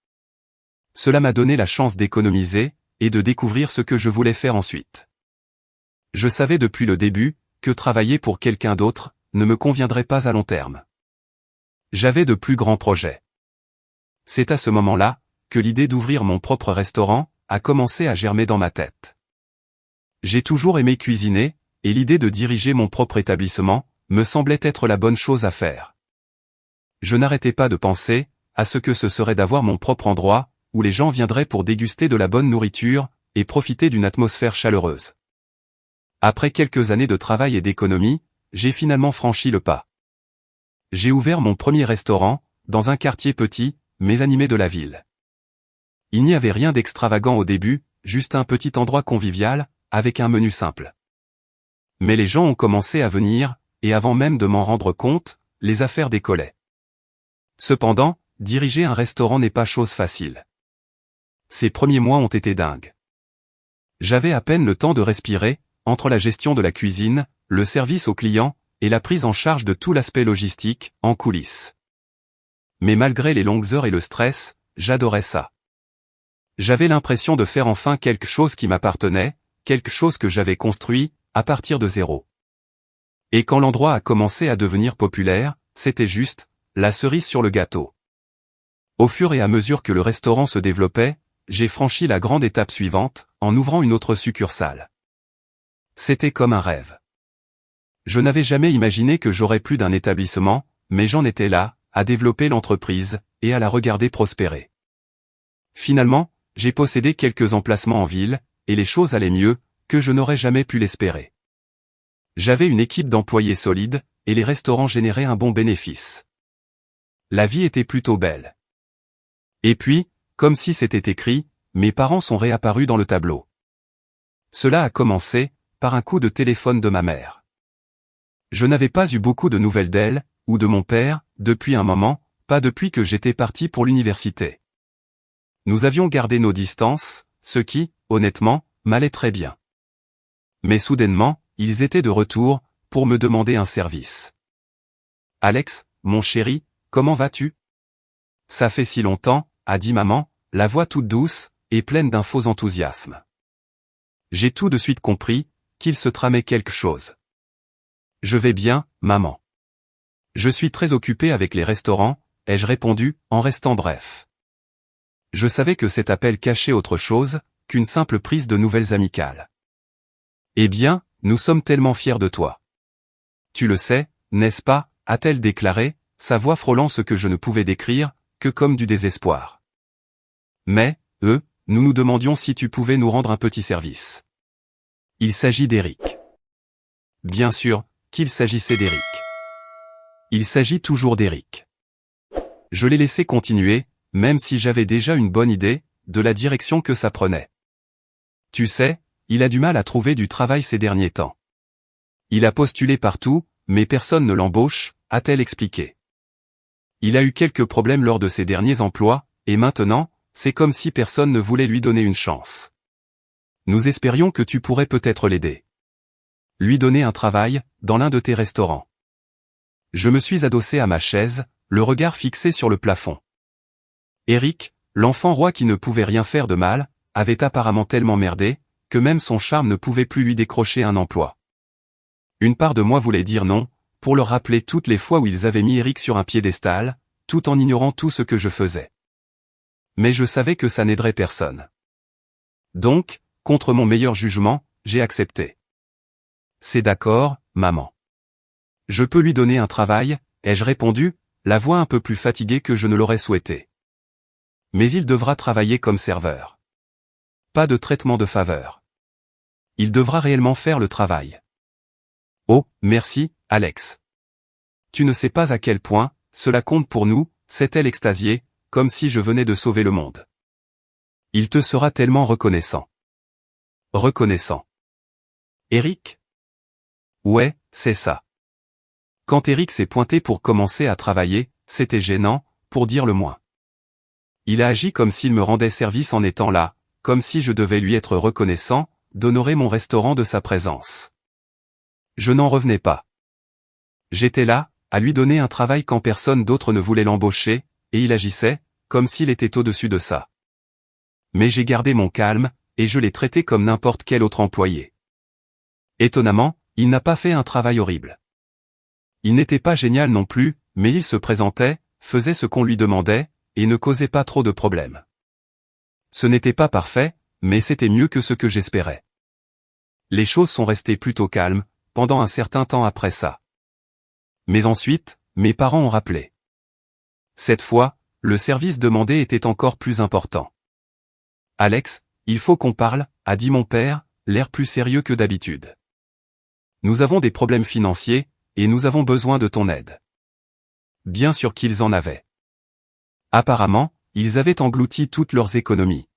Cela m'a donné la chance d'économiser, et de découvrir ce que je voulais faire ensuite. Je savais depuis le début, que travailler pour quelqu'un d'autre, ne me conviendrait pas à long terme. J'avais de plus grands projets. C'est à ce moment-là, que l'idée d'ouvrir mon propre restaurant, a commencé à germer dans ma tête. J'ai toujours aimé cuisiner, et l'idée de diriger mon propre établissement, me semblait être la bonne chose à faire. Je n'arrêtais pas de penser, à ce que ce serait d'avoir mon propre endroit, où les gens viendraient pour déguster de la bonne nourriture, et profiter d'une atmosphère chaleureuse. Après quelques années de travail et d'économie, j'ai finalement franchi le pas. J'ai ouvert mon premier restaurant, dans un quartier petit, mais animé de la ville. Il n'y avait rien d'extravagant au début, juste un petit endroit convivial, avec un menu simple. Mais les gens ont commencé à venir, et avant même de m'en rendre compte, les affaires décollaient. Cependant, diriger un restaurant n'est pas chose facile. Ces premiers mois ont été dingues. J'avais à peine le temps de respirer, entre la gestion de la cuisine, le service aux clients, et la prise en charge de tout l'aspect logistique, en coulisses. Mais malgré les longues heures et le stress, j'adorais ça. J'avais l'impression de faire enfin quelque chose qui m'appartenait, quelque chose que j'avais construit, à partir de zéro. Et quand l'endroit a commencé à devenir populaire, c'était juste la cerise sur le gâteau. Au fur et à mesure que le restaurant se développait, j'ai franchi la grande étape suivante, en ouvrant une autre succursale. C'était comme un rêve. Je n'avais jamais imaginé que j'aurais plus d'un établissement, mais j'en étais là, à développer l'entreprise, et à la regarder prospérer. Finalement, j'ai possédé quelques emplacements en ville, et les choses allaient mieux, que je n'aurais jamais pu l'espérer. J'avais une équipe d'employés solide, et les restaurants généraient un bon bénéfice. La vie était plutôt belle. Et puis, comme si c'était écrit, mes parents sont réapparus dans le tableau. Cela a commencé par un coup de téléphone de ma mère. Je n'avais pas eu beaucoup de nouvelles d'elle, ou de mon père, depuis un moment, pas depuis que j'étais parti pour l'université. Nous avions gardé nos distances, ce qui, honnêtement, m'allait très bien. Mais soudainement, ils étaient de retour, pour me demander un service. « Alex, mon chéri, comment vas-tu ? Ça fait si longtemps, » a dit maman, la voix toute douce, et pleine d'un faux enthousiasme. J'ai tout de suite compris, qu'il se tramait quelque chose. « Je vais bien, maman. Je suis très occupé avec les restaurants, » ai-je répondu, en restant bref. Je savais que cet appel cachait autre chose, qu'une simple prise de nouvelles amicales. « Eh bien, nous sommes tellement fiers de toi. Tu le sais, n'est-ce pas ?» a-t-elle déclaré, sa voix frôlant ce que je ne pouvais décrire, que comme du désespoir. « Mais, nous nous demandions si tu pouvais nous rendre un petit service. Il s'agit d'Eric. Bien sûr, qu'il s'agissait d'Eric. Il s'agit toujours d'Eric. Je l'ai laissé continuer, même si j'avais déjà une bonne idée de la direction que ça prenait. Tu sais, il a du mal à trouver du travail ces derniers temps. Il a postulé partout, mais personne ne l'embauche, a-t-elle expliqué. Il a eu quelques problèmes lors de ses derniers emplois, et maintenant, c'est comme si personne ne voulait lui donner une chance. Nous espérions que tu pourrais peut-être l'aider. Lui donner un travail, dans l'un de tes restaurants. Je me suis adossé à ma chaise, le regard fixé sur le plafond. Eric, l'enfant roi qui ne pouvait rien faire de mal, avait apparemment tellement merdé, que même son charme ne pouvait plus lui décrocher un emploi. Une part de moi voulait dire non, pour leur rappeler toutes les fois où ils avaient mis Eric sur un piédestal, tout en ignorant tout ce que je faisais. Mais je savais que ça n'aiderait personne. Donc, contre mon meilleur jugement, j'ai accepté. C'est d'accord, maman. Je peux lui donner un travail, ai-je répondu, la voix un peu plus fatiguée que je ne l'aurais souhaité. Mais il devra travailler comme serveur. Pas de traitement de faveur. Il devra réellement faire le travail. Oh, merci, Alex. Tu ne sais pas à quel point, cela compte pour nous, s'est-elle extasiée, comme si je venais de sauver le monde. Il te sera tellement reconnaissant. Reconnaissant. Eric? Ouais, c'est ça. Quand Eric s'est pointé pour commencer à travailler, c'était gênant, pour dire le moins. Il a agi comme s'il me rendait service en étant là, comme si je devais lui être reconnaissant, d'honorer mon restaurant de sa présence. Je n'en revenais pas. J'étais là, à lui donner un travail quand personne d'autre ne voulait l'embaucher, et il agissait, comme s'il était au-dessus de ça. Mais j'ai gardé mon calme, et je l'ai traité comme n'importe quel autre employé. Étonnamment, il n'a pas fait un travail horrible. Il n'était pas génial non plus, mais il se présentait, faisait ce qu'on lui demandait, et ne causait pas trop de problèmes. Ce n'était pas parfait, mais c'était mieux que ce que j'espérais. Les choses sont restées plutôt calmes, pendant un certain temps après ça. Mais ensuite, mes parents ont rappelé. Cette fois, le service demandé était encore plus important. Alex, il faut qu'on parle, a dit mon père, l'air plus sérieux que d'habitude. Nous avons des problèmes financiers, et nous avons besoin de ton aide. Bien sûr qu'ils en avaient. Apparemment, ils avaient englouti toutes leurs économies.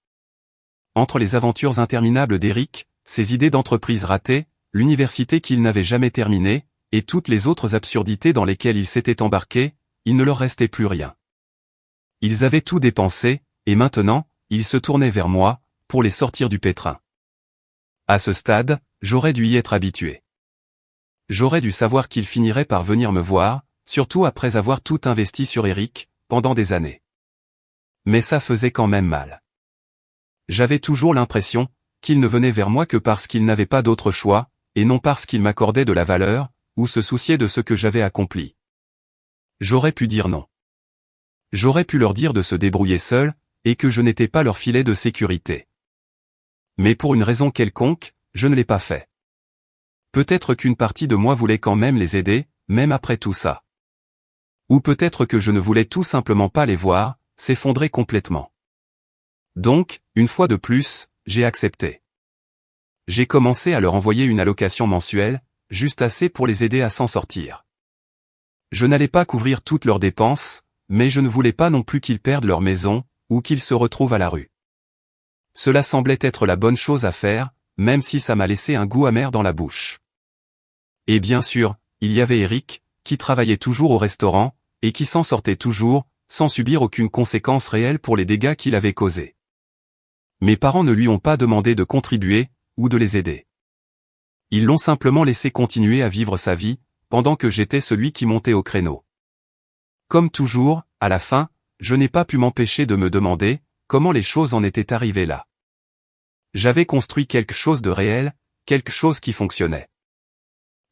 Entre les aventures interminables d'Eric, ses idées d'entreprise ratées, l'université qu'il n'avait jamais terminée, et toutes les autres absurdités dans lesquelles il s'était embarqué, il ne leur restait plus rien. Ils avaient tout dépensé, et maintenant, ils se tournaient vers moi, pour les sortir du pétrin. À ce stade, j'aurais dû y être habitué. J'aurais dû savoir qu'il finirait par venir me voir, surtout après avoir tout investi sur Eric, pendant des années. Mais ça faisait quand même mal. J'avais toujours l'impression qu'il ne venait vers moi que parce qu'il n'avait pas d'autre choix, et non parce qu'il m'accordait de la valeur, ou se souciait de ce que j'avais accompli. J'aurais pu dire non. J'aurais pu leur dire de se débrouiller seuls, et que je n'étais pas leur filet de sécurité. Mais pour une raison quelconque, je ne l'ai pas fait. Peut-être qu'une partie de moi voulait quand même les aider, même après tout ça. Ou peut-être que je ne voulais tout simplement pas les voir, s'effondrer complètement. Donc, une fois de plus, j'ai accepté. J'ai commencé à leur envoyer une allocation mensuelle, juste assez pour les aider à s'en sortir. Je n'allais pas couvrir toutes leurs dépenses, mais je ne voulais pas non plus qu'ils perdent leur maison, ou qu'ils se retrouvent à la rue. Cela semblait être la bonne chose à faire, même si ça m'a laissé un goût amer dans la bouche. Et bien sûr, il y avait Eric, qui travaillait toujours au restaurant, et qui s'en sortait toujours, sans subir aucune conséquence réelle pour les dégâts qu'il avait causés. Mes parents ne lui ont pas demandé de contribuer, ou de les aider. Ils l'ont simplement laissé continuer à vivre sa vie, pendant que j'étais celui qui montait au créneau. Comme toujours, à la fin, je n'ai pas pu m'empêcher de me demander comment les choses en étaient arrivées là. J'avais construit quelque chose de réel, quelque chose qui fonctionnait.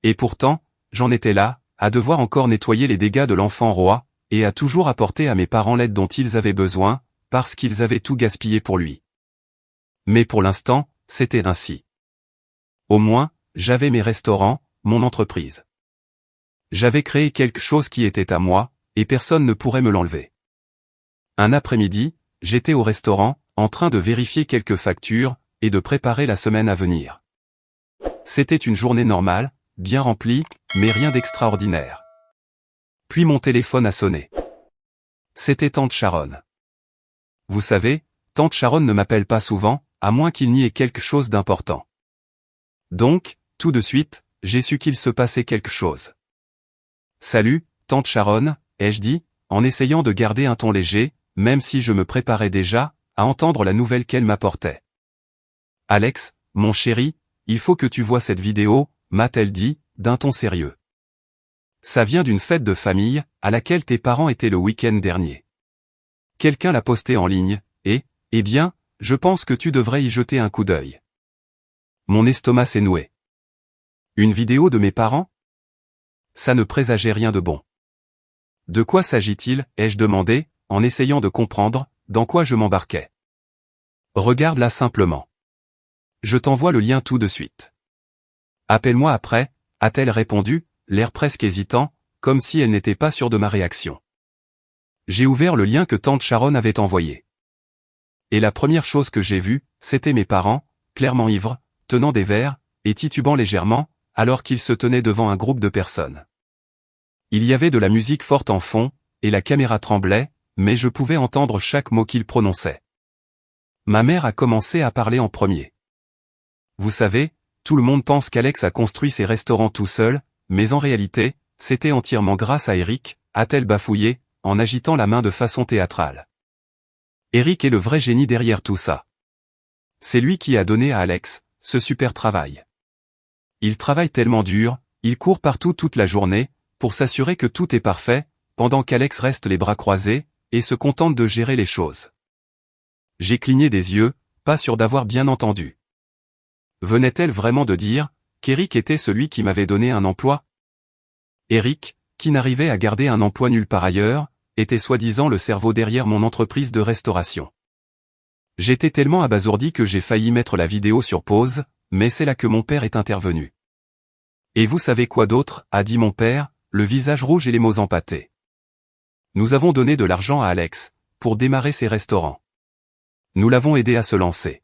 Et pourtant, j'en étais là, à devoir encore nettoyer les dégâts de l'enfant roi, et à toujours apporter à mes parents l'aide dont ils avaient besoin, parce qu'ils avaient tout gaspillé pour lui. Mais pour l'instant, c'était ainsi. Au moins, j'avais mes restaurants, mon entreprise. J'avais créé quelque chose qui était à moi, et personne ne pourrait me l'enlever. Un après-midi, j'étais au restaurant, en train de vérifier quelques factures, et de préparer la semaine à venir. C'était une journée normale, bien remplie, mais rien d'extraordinaire. Puis mon téléphone a sonné. C'était tante Sharon. Vous savez, tante Sharon ne m'appelle pas souvent, à moins qu'il n'y ait quelque chose d'important. Donc, tout de suite, j'ai su qu'il se passait quelque chose. Salut, tante Sharon, ai-je dit, en essayant de garder un ton léger, même si je me préparais déjà à entendre la nouvelle qu'elle m'apportait. Alex, mon chéri, il faut que tu vois cette vidéo, m'a-t-elle dit, d'un ton sérieux. Ça vient d'une fête de famille, à laquelle tes parents étaient le week-end dernier. Quelqu'un l'a postée en ligne, et, eh bien, je pense que tu devrais y jeter un coup d'œil. Mon estomac s'est noué. Une vidéo de mes parents? Ça ne présageait rien de bon. De quoi s'agit-il, ai-je demandé, en essayant de comprendre dans quoi je m'embarquais. Regarde-la simplement. Je t'envoie le lien tout de suite. Appelle-moi après, a-t-elle répondu, l'air presque hésitant, comme si elle n'était pas sûre de ma réaction. J'ai ouvert le lien que tante Sharon avait envoyé. Et la première chose que j'ai vue, c'était mes parents, clairement ivres, tenant des verres, et titubant légèrement, alors qu'ils se tenaient devant un groupe de personnes. Il y avait de la musique forte en fond, et la caméra tremblait, mais je pouvais entendre chaque mot qu'ils prononçaient. Ma mère a commencé à parler en premier. Vous savez, tout le monde pense qu'Alex a construit ses restaurants tout seul, mais en réalité, c'était entièrement grâce à Eric, a-t-elle bafouillé, en agitant la main de façon théâtrale. Eric est le vrai génie derrière tout ça. C'est lui qui a donné à Alex ce super travail. Il travaille tellement dur, il court partout toute la journée, pour s'assurer que tout est parfait, pendant qu'Alex reste les bras croisés, et se contente de gérer les choses. J'ai cligné des yeux, pas sûr d'avoir bien entendu. Venait-elle vraiment de dire qu'Eric était celui qui m'avait donné un emploi? Eric, qui n'arrivait à garder un emploi nulle part ailleurs, était soi-disant le cerveau derrière mon entreprise de restauration. J'étais tellement abasourdi que j'ai failli mettre la vidéo sur pause, mais c'est là que mon père est intervenu. Et vous savez quoi d'autre, a dit mon père, le visage rouge et les mots empâtés. Nous avons donné de l'argent à Alex, pour démarrer ses restaurants. Nous l'avons aidé à se lancer.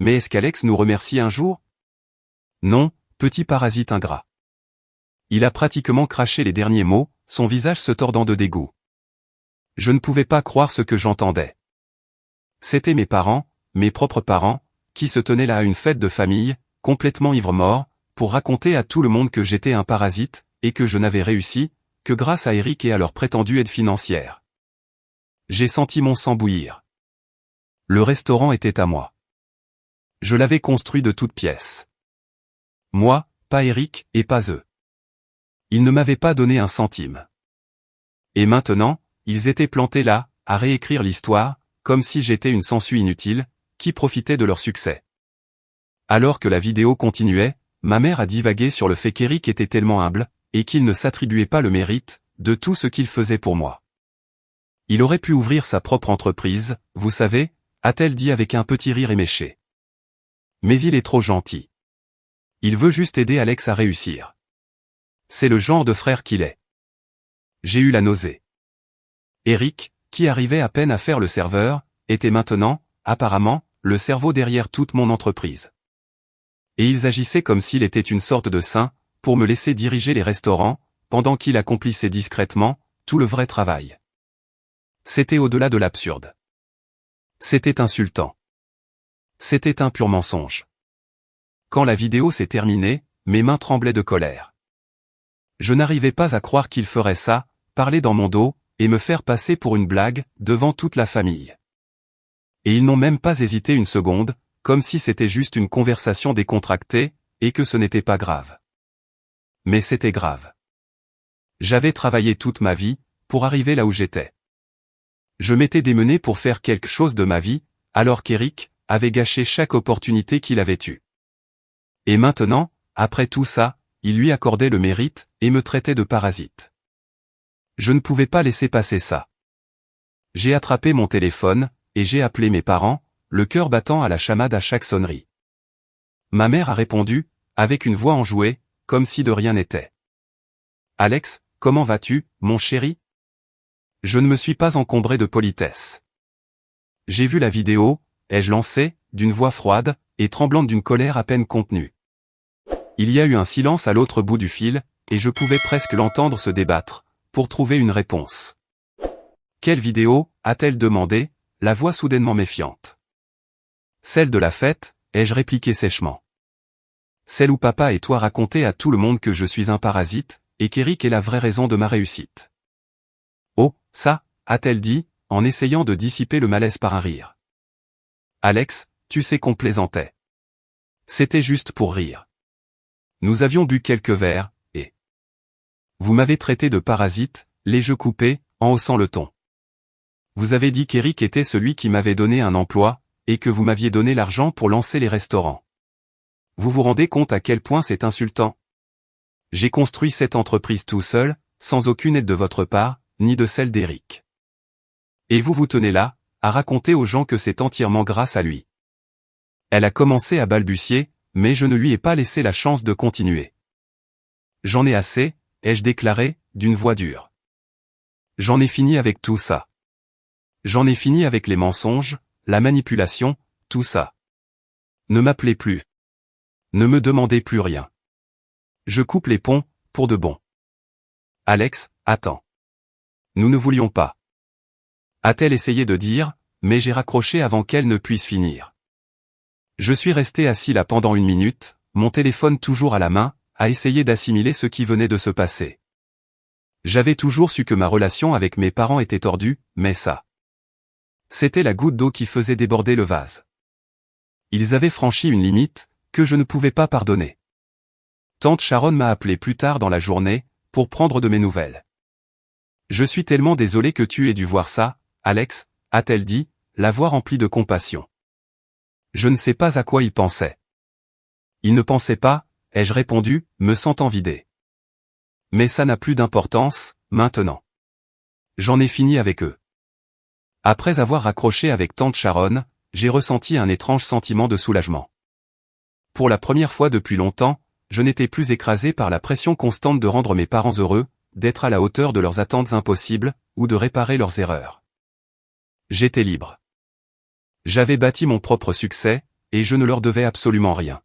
Mais est-ce qu'Alex nous remercie un jour? Non, petit parasite ingrat. Il a pratiquement craché les derniers mots, son visage se tordant de dégoût. Je ne pouvais pas croire ce que j'entendais. C'étaient mes parents, mes propres parents, qui se tenaient là à une fête de famille, complètement ivre-mort, pour raconter à tout le monde que j'étais un parasite, et que je n'avais réussi, que grâce à Eric et à leur prétendue aide financière. J'ai senti mon sang bouillir. Le restaurant était à moi. Je l'avais construit de toutes pièces. Moi, pas Eric, et pas eux. Ils ne m'avaient pas donné un centime. Et maintenant, ils étaient plantés là, à réécrire l'histoire, comme si j'étais une sangsue inutile, qui profitait de leur succès. Alors que la vidéo continuait, ma mère a divagué sur le fait qu'Eric était tellement humble, et qu'il ne s'attribuait pas le mérite de tout ce qu'il faisait pour moi. Il aurait pu ouvrir sa propre entreprise, vous savez, a-t-elle dit avec un petit rire éméché. Mais il est trop gentil. Il veut juste aider Alex à réussir. C'est le genre de frère qu'il est. J'ai eu la nausée. Eric, qui arrivait à peine à faire le serveur, était maintenant, apparemment, le cerveau derrière toute mon entreprise. Et ils agissaient comme s'il était une sorte de saint, pour me laisser diriger les restaurants, pendant qu'il accomplissait discrètement tout le vrai travail. C'était au-delà de l'absurde. C'était insultant. C'était un pur mensonge. Quand la vidéo s'est terminée, mes mains tremblaient de colère. Je n'arrivais pas à croire qu'il ferait ça, parler dans mon dos, et me faire passer pour une blague, devant toute la famille. Et ils n'ont même pas hésité une seconde, comme si c'était juste une conversation décontractée, et que ce n'était pas grave. Mais c'était grave. J'avais travaillé toute ma vie, pour arriver là où j'étais. Je m'étais démené pour faire quelque chose de ma vie, alors qu'Eric avait gâché chaque opportunité qu'il avait eue. Et maintenant, après tout ça, il lui accordait le mérite, et me traitait de parasite. Je ne pouvais pas laisser passer ça. J'ai attrapé mon téléphone, et j'ai appelé mes parents, le cœur battant à la chamade à chaque sonnerie. Ma mère a répondu, avec une voix enjouée, comme si de rien n'était. Alex, comment vas-tu, mon chéri? Je ne me suis pas encombré de politesse. J'ai vu la vidéo, ai-je lancé, d'une voix froide, et tremblante d'une colère à peine contenue. Il y a eu un silence à l'autre bout du fil, et je pouvais presque l'entendre se débattre, pour trouver une réponse. Quelle vidéo, a-t-elle demandé, la voix soudainement méfiante. Celle de la fête, ai-je répliqué sèchement. Celle où papa et toi racontaient à tout le monde que je suis un parasite, et qu'Eric est la vraie raison de ma réussite. Oh, ça, a-t-elle dit, en essayant de dissiper le malaise par un rire. Alex, tu sais qu'on plaisantait. C'était juste pour rire. Nous avions bu quelques verres, et... Vous m'avez traité de parasite, les yeux coupés, en haussant le ton. Vous avez dit qu'Eric était celui qui m'avait donné un emploi, et que vous m'aviez donné l'argent pour lancer les restaurants. Vous vous rendez compte à quel point c'est insultant? J'ai construit cette entreprise tout seul, sans aucune aide de votre part, ni de celle d'Eric. Et vous vous tenez là, à raconter aux gens que c'est entièrement grâce à lui. Elle a commencé à balbutier, mais je ne lui ai pas laissé la chance de continuer. J'en ai assez, ai-je déclaré, d'une voix dure. J'en ai fini avec tout ça. J'en ai fini avec les mensonges, la manipulation, tout ça. Ne m'appelez plus. Ne me demandez plus rien. Je coupe les ponts, pour de bon. Alex, attends. Nous ne voulions pas. A-t-elle essayé de dire, mais j'ai raccroché avant qu'elle ne puisse finir. Je suis resté assis là pendant 1 minute, mon téléphone toujours à la main, à essayer d'assimiler ce qui venait de se passer. J'avais toujours su que ma relation avec mes parents était tordue, mais ça. C'était la goutte d'eau qui faisait déborder le vase. Ils avaient franchi une limite, que je ne pouvais pas pardonner. Tante Sharon m'a appelé plus tard dans la journée, pour prendre de mes nouvelles. Je suis tellement désolé que tu aies dû voir ça, Alex, a-t-elle dit, la voix remplie de compassion. Je ne sais pas à quoi il pensait. Il ne pensait pas, ai-je répondu, me sentant vidé. Mais ça n'a plus d'importance, maintenant. J'en ai fini avec eux. Après avoir raccroché avec tante Sharon, j'ai ressenti un étrange sentiment de soulagement. Pour la première fois depuis longtemps, je n'étais plus écrasé par la pression constante de rendre mes parents heureux, d'être à la hauteur de leurs attentes impossibles, ou de réparer leurs erreurs. J'étais libre. J'avais bâti mon propre succès, et je ne leur devais absolument rien.